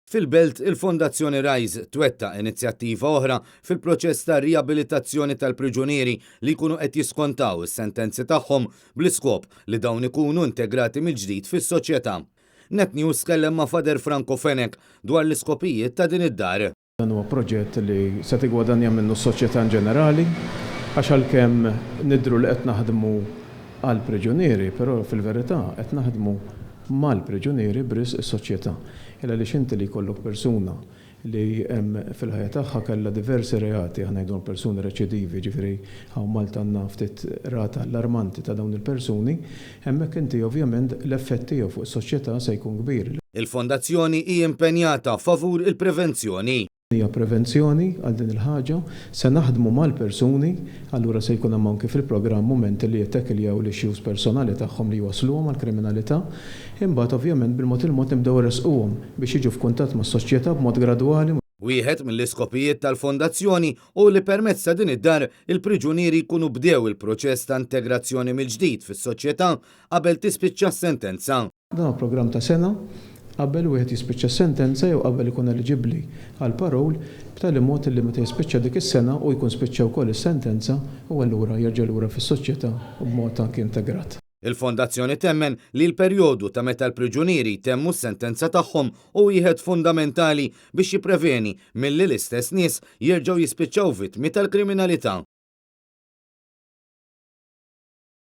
Fil-Belt, il-Fondazzjoni Rise twetta inizjattiva oħra fil-proċess ta' riabilitazzjoni tal-priġunieri li jkunu qed jiskontaw is-sentenzi tagħhom bl-iskop li dawn ikunu integrati mill-ġdid fis-soċjetà. Net News kellem ma' Fader Franco Fenek dwar l-iskopijiet ta' din id-dar. Dan huwa proġett li se tigwadanja minnu s-soċjetà ġenerali għax għalkemm nidhru li qed naħdmu għall-priġunieri, però fil-verità qed naħdmu mal-priġunieri bris is-soċjetà. Illa li xinti li jkollok persuna li fil-ħajja tagħha kellha diversi reati, aħna ngħidu persuni reċidivi, ġifieri hawn Malta għandna ftit rata allarmanti ta' dawn il-persuni, hemmhekk inti ovvjament l-effett tiegħu fuq is-soċjetà se jkun kbir. Il-Fondazzjoni hija impenjata favur il-prevenzjoni. Hija prevenzjoni għal din il-ħaġa, se naħdmu mal-persuni, allura se jkun hemm anke fil-programm momenti li jittekiljaw l-issues personali tagħhom li jwasluhom għall-kriminalità, imbagħad ovvjament bil-mod il-mod nibdew resquhom biex jiġu f'kuntatt mas-soċjetà b'mod gradwali. Wieħed mill-iskopijiet tal-Fondazzjoni u li permezz ta' din id-dar il-priġunieri jkunu bdew il-proċess ta' integrazzjoni mill-ġdid fis-soċjetà qabel tispiċċa s-sentenza. Dan programm ta' sena qabel wieħed jispiċċa sentenza jew qabel ikun eliġibbli għal parol b'tali mod li meta jispiċċa dik is-sena u jkun spiċċa wkoll is-sentenza u allura jerġa' lura fis-soċjetà b'mod anke integrat. Il-Fondazzjoni temmen li l-perjodu ta' meta l-priġunieri temmu s-sentenza tagħhom u wieħed fundamentali biex jippreveni milli l-istess nies jerġgħu jispiċċaw vittmi tal-kriminalità.